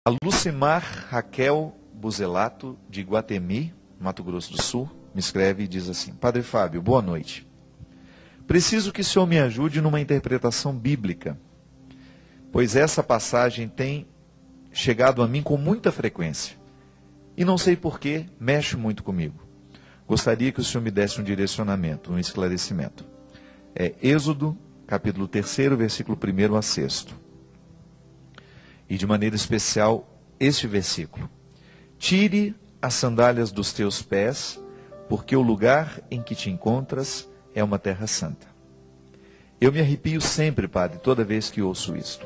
A Lucimar Raquel Buzelato, de Iguatemi, Mato Grosso do Sul, me escreve e diz assim: Padre Fábio, boa noite. Preciso que o senhor me ajude numa interpretação bíblica, pois essa passagem tem chegado a mim com muita frequência. E não sei porquê, mexe muito comigo. Gostaria que o senhor me desse um direcionamento, um esclarecimento. É Êxodo, capítulo 3, versículo 1 a 6. E de maneira especial, este versículo. Tire as sandálias dos teus pés, porque o lugar em que te encontras é uma terra santa. Eu me arrepio sempre, padre, toda vez que ouço isto.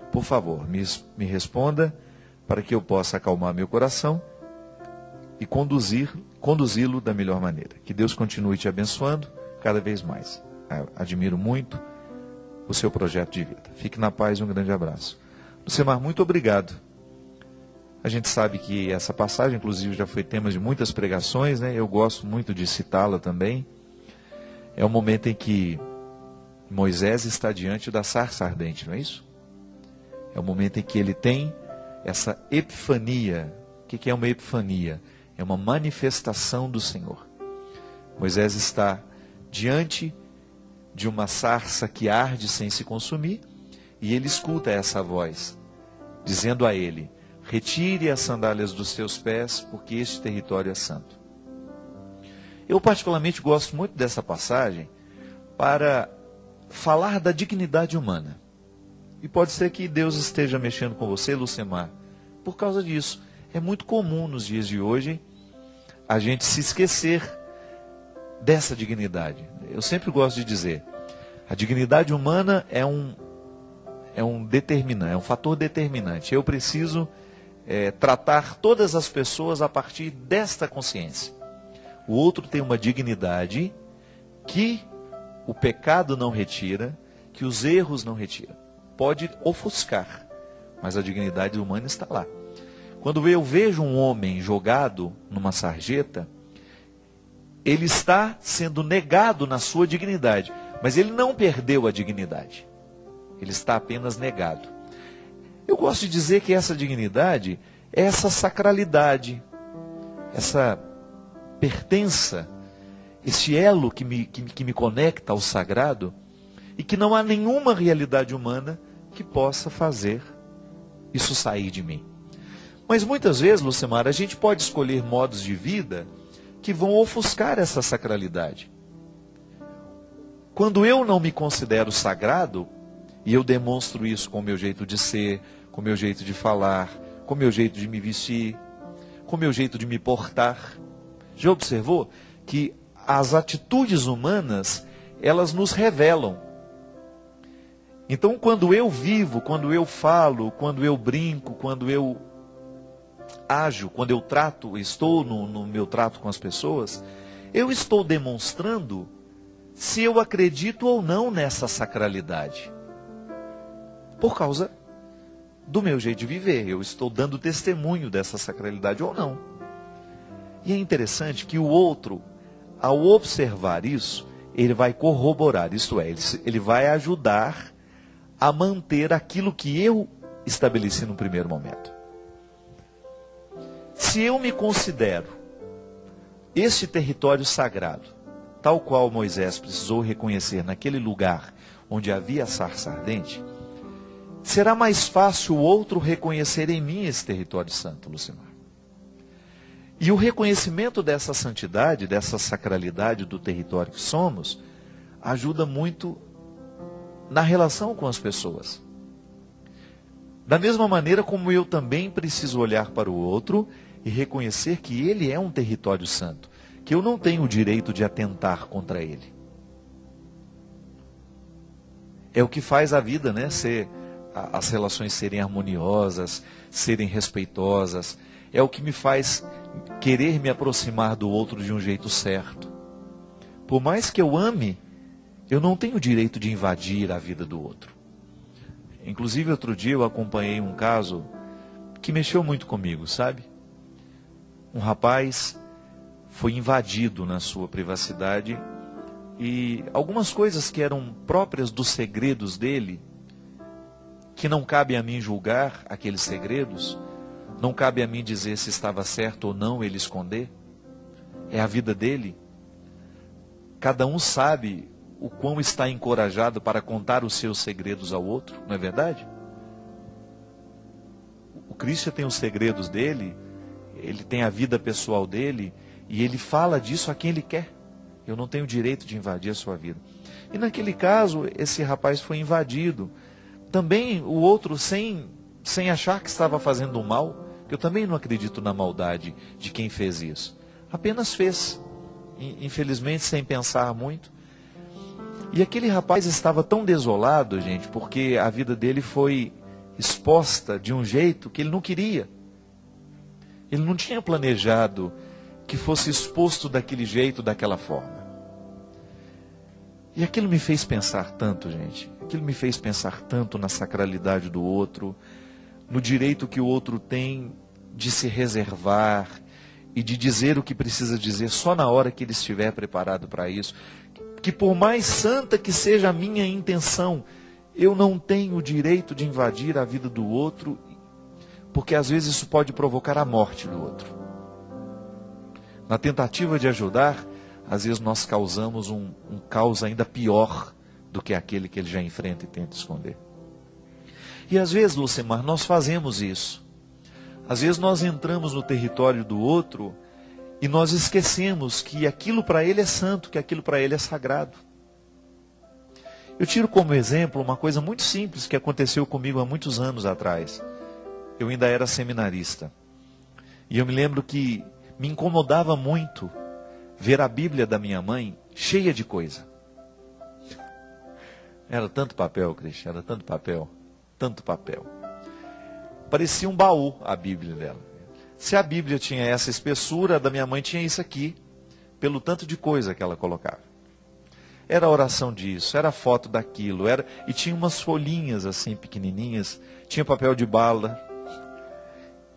Por favor, me responda para que eu possa acalmar meu coração e conduzi-lo da melhor maneira. Que Deus continue te abençoando cada vez mais. Admiro muito o seu projeto de vida. Fique na paz e um grande abraço. Lucimar, muito obrigado. A gente sabe que essa passagem, inclusive, já foi tema de muitas pregações, né? Eu gosto muito de citá-la também. É o momento em que Moisés está diante da sarça ardente, não é isso? É o momento em que ele tem essa epifania. O que é uma epifania? É uma manifestação do Senhor. Moisés está diante de uma sarça que arde sem se consumir, e ele escuta essa voz, dizendo a ele: retire as sandálias dos teus pés, porque este território é santo. Eu particularmente gosto muito dessa passagem para falar da dignidade humana. E pode ser que Deus esteja mexendo com você, Lucimar, por causa disso. É muito comum nos dias de hoje a gente se esquecer dessa dignidade. Eu sempre gosto de dizer, a dignidade humana é um fator determinante. Eu preciso tratar todas as pessoas a partir desta consciência. O outro tem uma dignidade que o pecado não retira, que os erros não retiram. Pode ofuscar, mas a dignidade humana está lá. Quando eu vejo um homem jogado numa sarjeta, ele está sendo negado na sua dignidade, mas ele não perdeu a dignidade. Ele está apenas negado. Eu gosto de dizer que essa dignidade é essa sacralidade, essa pertença, esse elo que me conecta ao sagrado, e que não há nenhuma realidade humana que possa fazer isso sair de mim. Mas muitas vezes, Lucimar, a gente pode escolher modos de vida que vão ofuscar essa sacralidade. Quando eu não me considero sagrado, e eu demonstro isso com o meu jeito de ser, com o meu jeito de falar, com o meu jeito de me vestir, com o meu jeito de me portar. Já observou que as atitudes humanas, elas nos revelam. Então, quando eu vivo, quando eu falo, quando eu brinco, quando eu ajo, quando eu trato, estou no meu trato com as pessoas, eu estou demonstrando se eu acredito ou não nessa sacralidade. Por causa do meu jeito de viver, eu estou dando testemunho dessa sacralidade ou não. E é interessante que o outro, ao observar isso, ele vai corroborar, isto é, ele vai ajudar a manter aquilo que eu estabeleci no primeiro momento. Se eu me considero este território sagrado, tal qual Moisés precisou reconhecer naquele lugar onde havia a sarça ardente, será mais fácil o outro reconhecer em mim esse território santo, Lucimar. E o reconhecimento dessa santidade, dessa sacralidade do território que somos, ajuda muito na relação com as pessoas. Da mesma maneira como eu também preciso olhar para o outro e reconhecer que ele é um território santo, que eu não tenho o direito de atentar contra ele. É o que faz a vida, né, as relações serem harmoniosas, serem respeitosas. É o que me faz querer me aproximar do outro de um jeito certo. Por mais que eu ame, eu não tenho o direito de invadir a vida do outro. Inclusive, outro dia eu acompanhei um caso que mexeu muito comigo, sabe? Um rapaz foi invadido na sua privacidade e algumas coisas que eram próprias dos segredos dele, que não cabe a mim julgar aqueles segredos, Não cabe a mim dizer se estava certo ou não ele esconder. É a vida dele. Cada um sabe o quão está encorajado para contar os seus segredos ao outro, não é verdade? O Christian tem os segredos dele, ele tem a vida pessoal dele, e ele fala disso a quem ele quer. Eu não tenho direito de invadir a sua vida. E naquele caso, esse rapaz foi invadido. Também o outro, sem achar que estava fazendo mal, que eu também não acredito na maldade de quem fez isso. Apenas fez, infelizmente sem pensar muito. E aquele rapaz estava tão desolado, gente, porque a vida dele foi exposta de um jeito que ele não queria. Ele não tinha planejado que fosse exposto daquele jeito, daquela forma. E aquilo me fez pensar tanto, gente. Aquilo me fez pensar tanto na sacralidade do outro, no direito que o outro tem de se reservar e de dizer o que precisa dizer só na hora que ele estiver preparado para isso. Que por mais santa que seja a minha intenção, eu não tenho o direito de invadir a vida do outro, porque às vezes isso pode provocar a morte do outro. Na tentativa de ajudar, às vezes nós causamos um caos ainda pior do que aquele que ele já enfrenta e tenta esconder. E às vezes, Lucimar, nós fazemos isso. Às vezes nós entramos no território do outro e nós esquecemos que aquilo para ele é santo, que aquilo para ele é sagrado. Eu tiro como exemplo uma coisa muito simples que aconteceu comigo há muitos anos atrás. Eu ainda era seminarista. E eu me lembro que me incomodava muito ver a Bíblia da minha mãe cheia de coisa. Era tanto papel, Cristian, era tanto papel, tanto papel. Parecia um baú a Bíblia dela. Se a Bíblia tinha essa espessura, a da minha mãe tinha isso aqui, pelo tanto de coisa que ela colocava. Era oração disso, era foto daquilo, e tinha umas folhinhas assim pequenininhas, tinha papel de bala.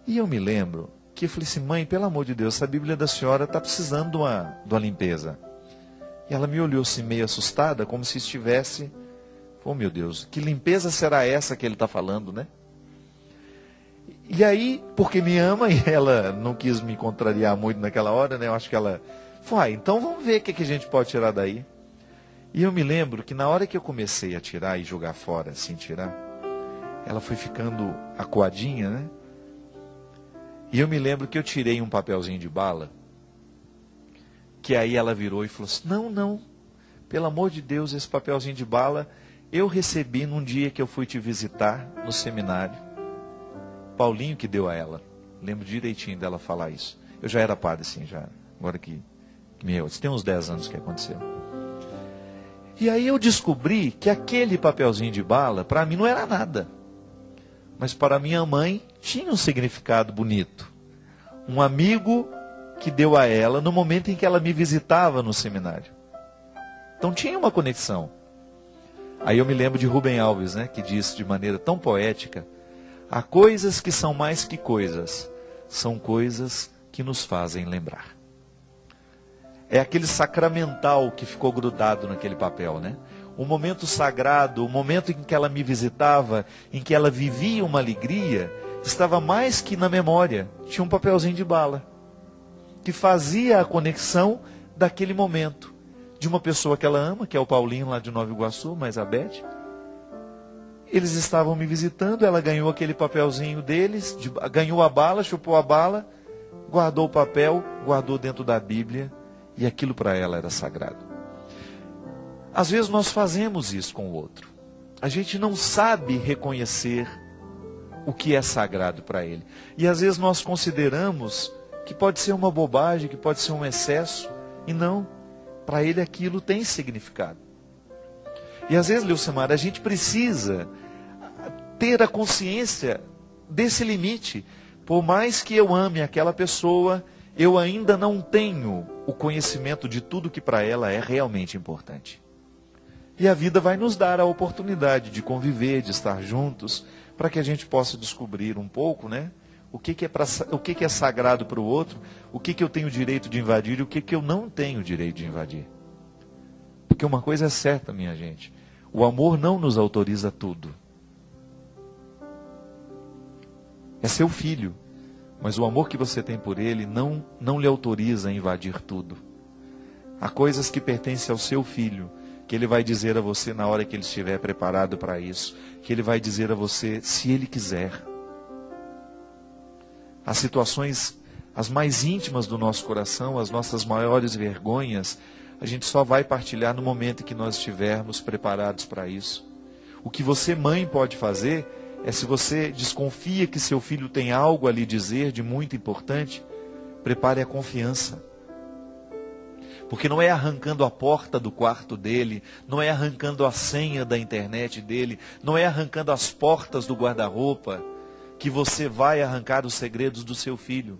E eu me lembro que eu falei assim, mãe, pelo amor de Deus, essa Bíblia da senhora está precisando de uma limpeza. E ela me olhou assim meio assustada, como se estivesse, oh meu Deus, que limpeza será essa que ele está falando, né? E aí, porque me ama, e ela não quis me contrariar muito naquela hora, né? Eu acho que ela foi, então vamos ver o que a gente pode tirar daí. E eu me lembro que na hora que eu comecei a tirar e jogar fora, assim, tirar, ela foi ficando acuadinha, né? E eu me lembro que eu tirei um papelzinho de bala, que aí ela virou e falou assim, não, pelo amor de Deus, esse papelzinho de bala eu recebi num dia que eu fui te visitar no seminário. Paulinho que deu a ela. Lembro direitinho dela falar isso. Eu já era padre, assim, já. Agora que tem uns 10 anos que aconteceu. E aí eu descobri que aquele papelzinho de bala, para mim não era nada. Mas para minha mãe tinha um significado bonito. Um amigo que deu a ela no momento em que ela me visitava no seminário. Então tinha uma conexão. Aí eu me lembro de Rubem Alves, né, que disse de maneira tão poética, há coisas que são mais que coisas, são coisas que nos fazem lembrar. É aquele sacramental que ficou grudado naquele papel, né? O momento sagrado, o momento em que ela me visitava, em que ela vivia uma alegria, estava mais que na memória. Tinha um papelzinho de bala, que fazia a conexão daquele momento, de uma pessoa que ela ama, que é o Paulinho lá de Nova Iguaçu, mais a Beth. Eles estavam me visitando, ela ganhou aquele papelzinho deles, ganhou a bala, chupou a bala, guardou o papel, guardou dentro da Bíblia, e aquilo para ela era sagrado. Às vezes nós fazemos isso com o outro. A gente não sabe reconhecer o que é sagrado para ele. E às vezes nós consideramos que pode ser uma bobagem, que pode ser um excesso, e não, para ele aquilo tem significado. E às vezes, Leucimar, a gente precisa ter a consciência desse limite. Por mais que eu ame aquela pessoa, eu ainda não tenho o conhecimento de tudo que para ela é realmente importante. E a vida vai nos dar a oportunidade de conviver, de estar juntos, para que a gente possa descobrir um pouco, né? O que é sagrado para o outro, o que eu tenho direito de invadir e o que eu não tenho direito de invadir. Porque uma coisa é certa, minha gente, o amor não nos autoriza tudo. É seu filho. Mas o amor que você tem por Ele não lhe autoriza a invadir tudo. Há coisas que pertencem ao seu filho, que Ele vai dizer a você na hora que Ele estiver preparado para isso, que Ele vai dizer a você se Ele quiser. As situações, as mais íntimas do nosso coração, as nossas maiores vergonhas, a gente só vai partilhar no momento em que nós estivermos preparados para isso. O que você, mãe, pode fazer é, se você desconfia que seu filho tem algo a lhe dizer de muito importante, prepare a confiança. Porque não é arrancando a porta do quarto dele, não é arrancando a senha da internet dele, não é arrancando as portas do guarda-roupa, que você vai arrancar os segredos do seu filho.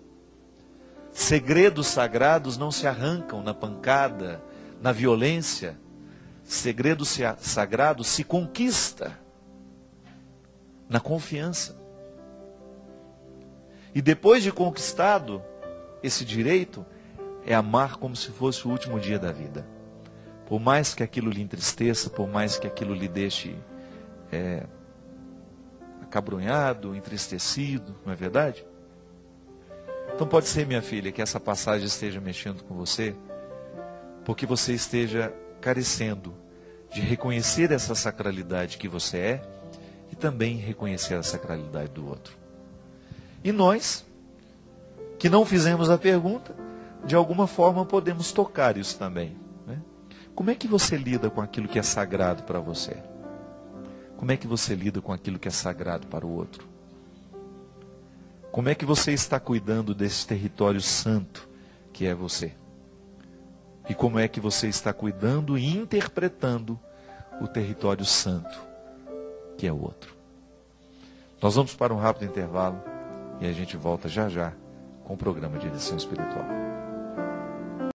Segredos sagrados não se arrancam na pancada, na violência. Segredo sagrado se conquista na confiança. E depois de conquistado esse direito, é amar como se fosse o último dia da vida. Por mais que aquilo lhe entristeça, por mais que aquilo lhe deixe acabrunhado, entristecido, não é verdade? Então pode ser, minha filha, que essa passagem esteja mexendo com você, porque você esteja carecendo de reconhecer essa sacralidade que você é e também reconhecer a sacralidade do outro. E nós, que não fizemos a pergunta, de alguma forma podemos tocar isso também, né? Como é que você lida com aquilo que é sagrado para você? Como é que você lida com aquilo que é sagrado para o outro? Como é que você está cuidando desse território santo que é você? E como é que você está cuidando e interpretando o território santo que é o outro? Nós vamos para um rápido intervalo e a gente volta já já com o programa de Direção Espiritual.